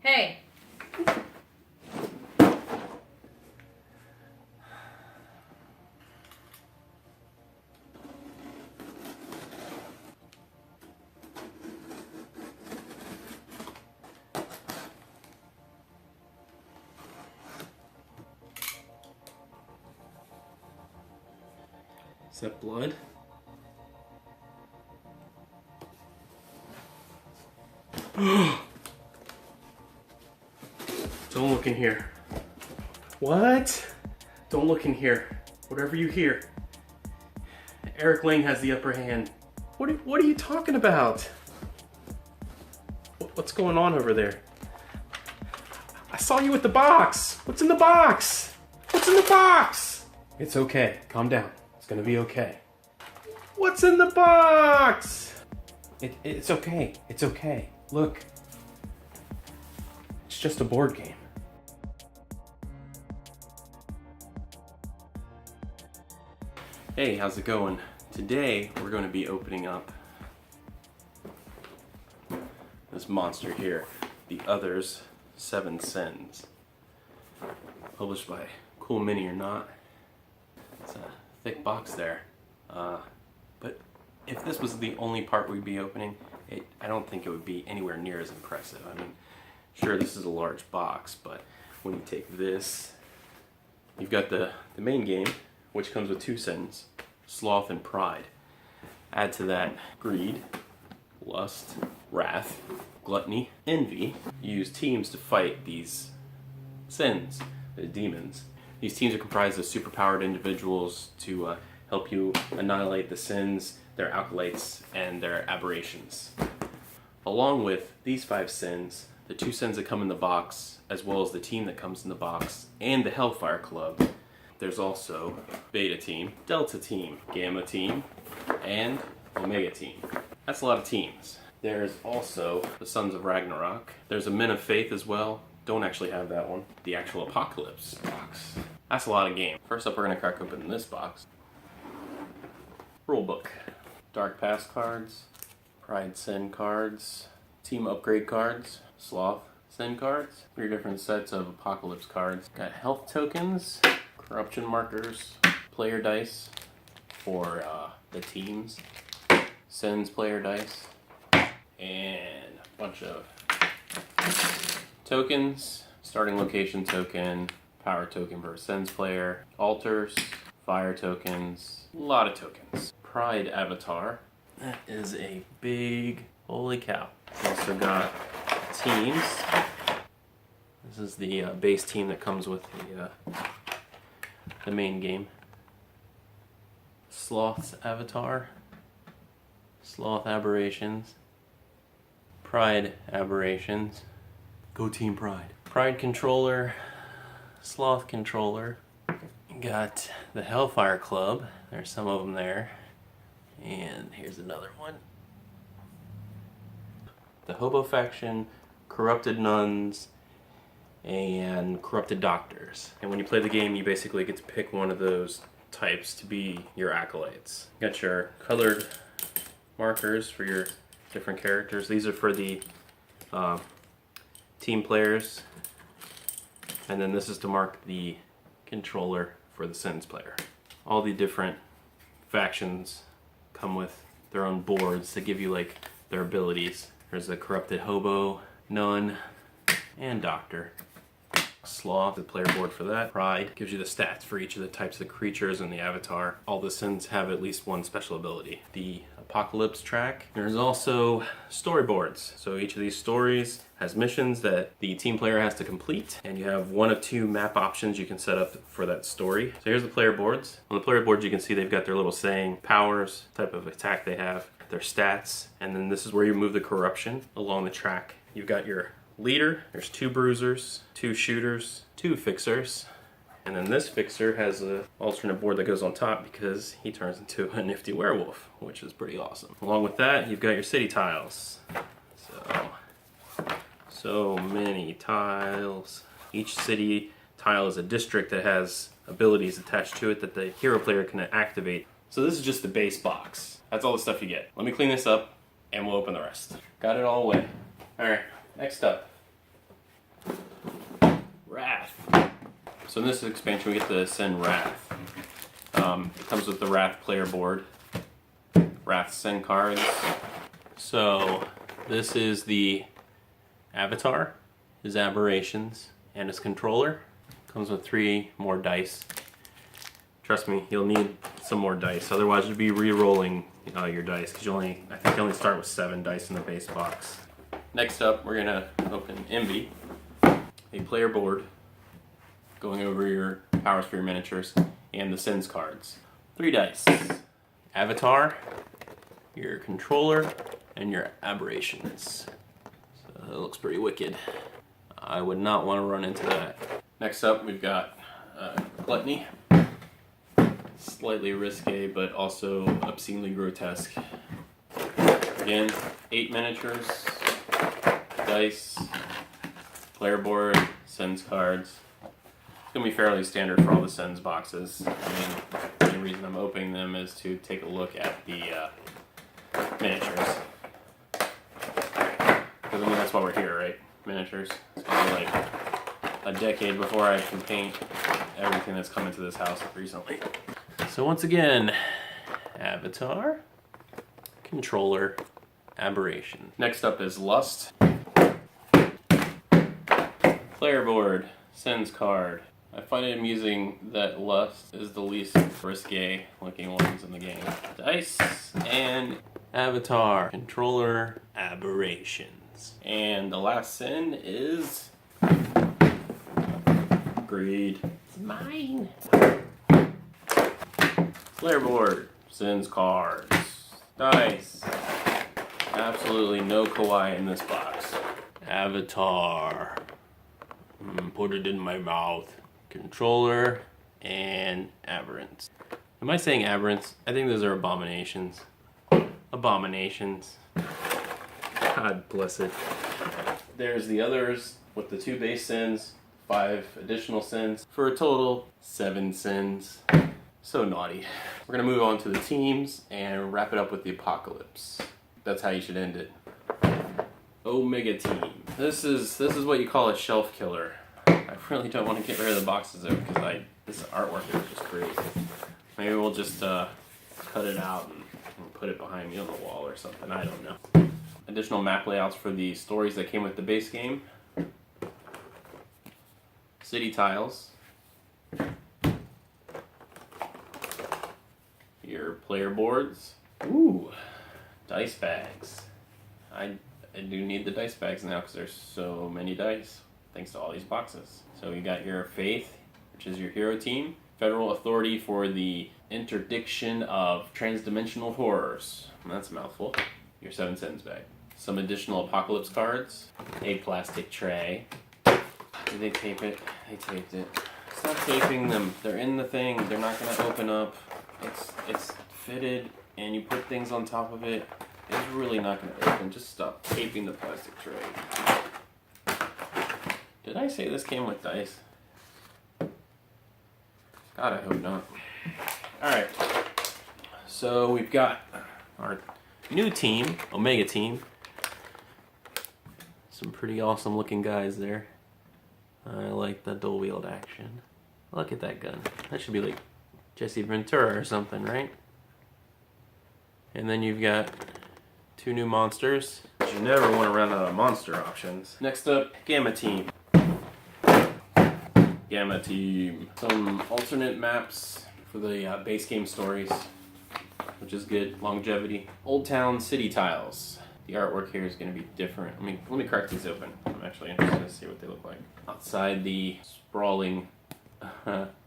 Hey. Is that blood? Don't look in here. What? Don't look in here. Whatever you hear. Eric Lang has the upper hand. What are you talking about? What's going on over there? I saw you with the box. What's in the box? What's in the box? It's okay. Calm down. It's gonna be okay. What's in the box? It's okay. It's okay. Look. It's just a board game. Hey, how's it going? Today we're going to be opening up this monster here, The Others 7 Sins. Published by Cool Mini or Not. It's a thick box there. But if this was the only part we'd be opening, I don't think it would be anywhere near as impressive. I mean, sure, this is a large box, but when you take this, you've got the main game, which comes with 2 sins, sloth and pride. Add to that greed, lust, wrath, gluttony, envy. You use teams to fight these sins, the demons. These teams are comprised of superpowered individuals to help you annihilate the sins, their acolytes, and their aberrations. Along with these 5 sins, the 2 sins that come in the box, as well as the team that comes in the box, and the Hellfire Club, there's also Beta Team, Delta Team, Gamma Team, and Omega Team. That's a lot of teams. There's also the Sons of Ragnarok. There's a Men of Faith as well. Don't actually have that one. The actual Apocalypse box. That's a lot of game. First up, we're going to crack open this box. Rulebook. Dark Past cards, Pride Sin cards, Team Upgrade cards, Sloth Sin cards, 3 different sets of Apocalypse cards. Got health tokens, corruption markers, player dice for the teams, Sins player dice, and a bunch of tokens, starting location token, power token for a Sins player, altars, fire tokens, a lot of tokens. Pride avatar. That is a big, holy cow. Also got teams. This is the base team that comes with the main game. Sloth's avatar. Sloth aberrations. Pride aberrations. Go Team Pride. Pride controller. Sloth controller. Got the Hellfire Club. There's some of them there. And here's another one. The Hobo Faction, Corrupted Nuns, and Corrupted Doctors. And when you play the game, you basically get to pick one of those types to be your acolytes. You got your colored markers for your different characters. These are for the team players. And then this is to mark the controller for the Sins player. All the different factions come with their own boards that give you like their abilities. There's a Corrupted Hobo, Nun, and Doctor. Sloth, the player board for that. Pride gives you the stats for each of the types of creatures in the avatar. All the Sins have at least one special ability. The Apocalypse track. There's also storyboards. So each of these stories has missions that the team player has to complete, and you have 1 of 2 map options you can set up for that story. So here's the player boards. On the player boards you can see they've got their little saying, powers, type of attack they have, their stats, and then this is where you move the corruption along the track. You've got your leader, there's 2 bruisers, 2 shooters, 2 fixers, and then this fixer has an alternate board that goes on top because he turns into a nifty werewolf, which is pretty awesome. Along with that, you've got your city tiles. So many tiles. Each city tile is a district that has abilities attached to it that the hero player can activate. So this is just the base box. That's all the stuff you get. Let me clean this up and we'll open the rest. Got it all away. Alright, next up. So in this expansion we get the Sin Wrath. It comes with the Wrath player board, Wrath Sin cards. So this is the Avatar, his aberrations, and his controller. Comes with 3 more dice. Trust me, you'll need some more dice, otherwise you'll be re-rolling your dice, because I think you only start with 7 dice in the base box. Next up, we're gonna open Envy, a player board, going over your powers for your miniatures, and the Sins cards. 3 dice. Avatar, your controller, and your aberrations. So that looks pretty wicked. I would not want to run into that. Next up, we've got Gluttony. Slightly risque, but also obscenely grotesque. Again, 8 miniatures, dice, player board, Sins cards. It's going to be fairly standard for all the Sins boxes. I mean, the only reason I'm opening them is to take a look at the miniatures. Because I mean, that's why we're here, right? Miniatures. It's going to be like a decade before I can paint everything that's come into this house recently. So once again, Avatar, controller, aberration. Next up is Lust. Player board, Sins card. I find it amusing that Lust is the least risque looking ones in the game. Dice and Avatar, controller, aberrations. And the last sin is Greed. It's mine. Player board, Sins cards, dice. Absolutely no kawaii in this box. Avatar. Put it in my mouth. Controller and aberrants. Am I saying aberrants? I think those are abominations. Abominations. God bless it. There's the others with the 2 base sins, 5 additional sins, for a total 7 sins. So naughty. We're gonna move on to the teams and wrap it up with the apocalypse. That's how you should end it. Omega team. This is what you call a shelf killer. I really don't want to get rid of the boxes though, because this artwork is just great. Maybe we'll just cut it out and put it behind me on the wall or something. I don't know. Additional map layouts for the stories that came with the base game. City tiles. Your player boards. Ooh, dice bags. I do need the dice bags now because there's so many dice thanks to all these boxes. So you got your Faith, which is your hero team. Federal Authority for the Interdiction of Transdimensional Horrors. That's a mouthful. Your 7 sins bag. Some additional apocalypse cards. A plastic tray. Did they tape it? They taped it. Stop taping them. They're in the thing. They're not going to open up. It's fitted, and you put things on top of it. It's really not going to open. Just stop taping the plastic tray. Did I say this came with dice? God, I hope not. Alright. So we've got our new team, Omega team. Some pretty awesome looking guys there. I like the dual wield action. Look at that gun. That should be like Jesse Ventura or something, right? And then you've got 2 new monsters. You never want to run out of monster options. Next up, Gamma Team. Gamma Team. Some alternate maps for the base game stories, which is good. Longevity. Old Town City tiles. The artwork here is going to be different. Let me crack these open. I'm actually interested to see what they look like. Outside the sprawling,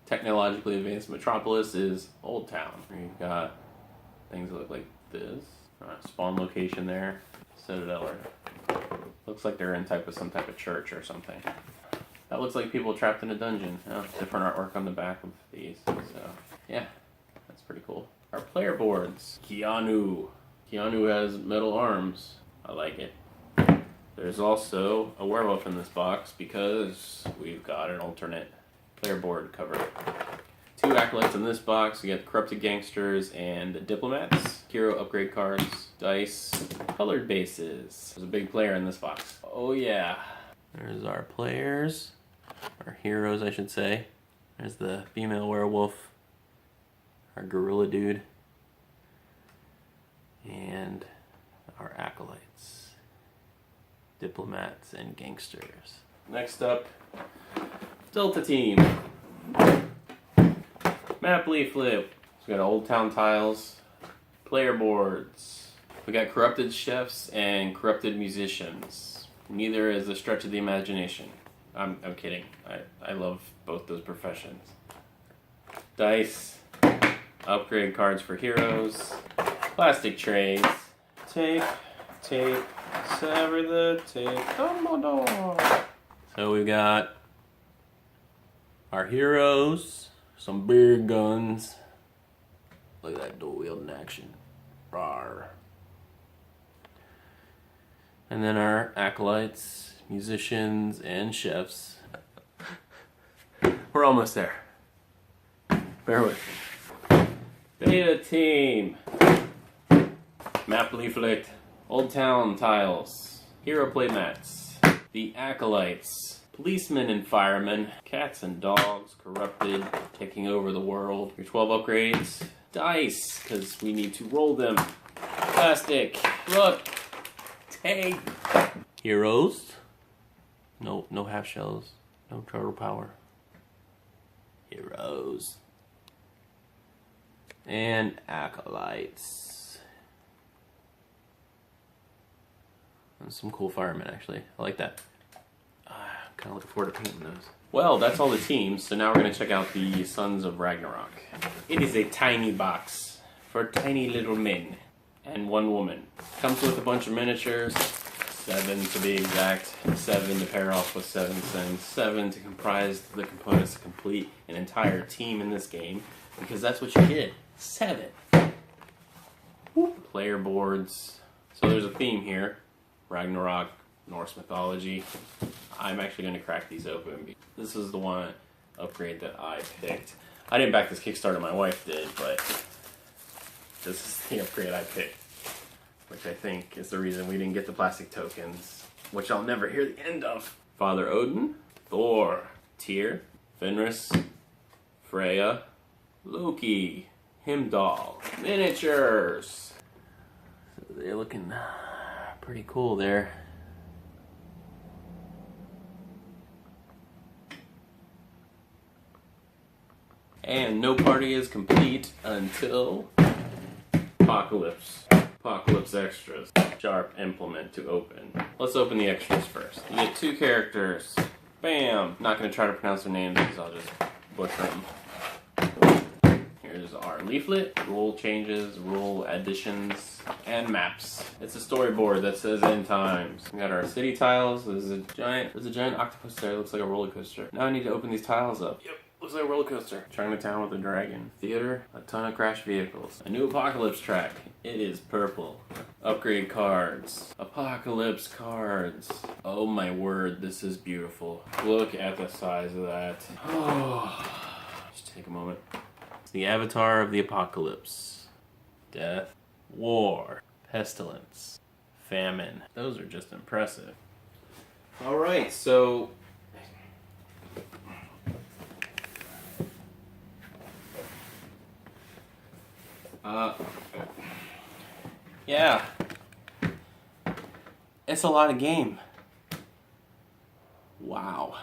technologically advanced metropolis is Old Town. You've got things that look like this. Spawn location there. Citadel. Looks like they're in some type of church or something. That looks like people trapped in a dungeon. Oh, different artwork on the back of these. So, yeah, that's pretty cool. Our player boards. Keanu. Keanu has metal arms. I like it. There's also a werewolf in this box because we've got an alternate player board cover. 2 acolytes in this box. We got the Corrupted Gangsters and the Diplomats. Hero upgrade cards, dice, colored bases. There's a big player in this box. Oh yeah. There's our players. Our heroes, I should say. There's the female werewolf, our gorilla dude, and our acolytes, diplomats, and gangsters. Next up, Delta Team. Map leaflet. So we got Old Town tiles, player boards. We got corrupted chefs and corrupted musicians. Neither is a stretch of the imagination. I'm kidding. I love both those professions. Dice, upgrade cards for heroes, plastic trays, tape, sever the tape, Commodore. So we've got our heroes, some big guns. Look at that dual wield in action. Rawr. And then our acolytes, musicians, and chefs. We're almost there. Bear with me. Beta Team. Map leaflet. Old Town tiles. Hero playmats. The acolytes. Policemen and firemen. Cats and dogs. Corrupted. Taking over the world. Your 12 upgrades. Dice, because we need to roll them. Plastic. Look. Tape. Heroes. No half shells. No turtle power. Heroes. And acolytes. And some cool firemen, actually. I like that. Kind of looking forward to painting those. Well, that's all the teams, so now we're going to check out the Sons of Ragnarok. It is a tiny box for tiny little men and one woman. Comes with a bunch of miniatures, 7 to be exact, 7 to pair off with 7 cents, 7 to comprise the components to complete an entire team in this game, because that's what you get, 7. Whoop. Player boards. So there's a theme here, Ragnarok, Norse mythology. I'm actually going to crack these open. This is the one upgrade that I picked. I didn't back this Kickstarter, my wife did, but this is the upgrade I picked, which I think is the reason we didn't get the plastic tokens, which I'll never hear the end of. Father Odin, Thor, Tyr, Fenris, Freya, Loki, Heimdall, miniatures. So they're looking pretty cool there. And no party is complete until Apocalypse. Apocalypse extras. Sharp implement to open. Let's open the extras first. You get 2 characters. Bam! Not going to try to pronounce their names because I'll just butcher them. Here's our leaflet. Rule changes, rule additions, and maps. It's a storyboard that says end times. We got our city tiles. There's a giant octopus there. It looks like a roller coaster. Now I need to open these tiles up. Yep. Looks like a roller coaster. Chinatown with a dragon. Theater, a ton of crash vehicles. A new Apocalypse track. It is purple. Upgrade cards. Apocalypse cards. Oh my word, this is beautiful. Look at the size of that. Oh, just take a moment. It's the avatar of the apocalypse. Death, war, pestilence, famine. Those are just impressive. Alright, so yeah, it's a lot of game. Wow.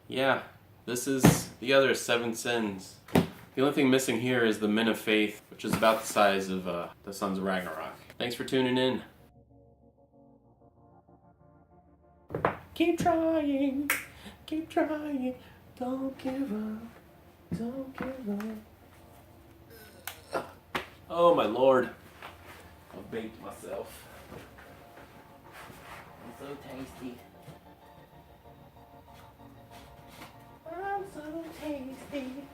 Yeah, this is the other 7 sins. The only thing missing here is the Men of Faith, which is about the size of the Sons of Ragnarok. Thanks for tuning in. Keep trying, don't give up. Oh my lord. I've baked myself. I'm so tasty. I'm so tasty.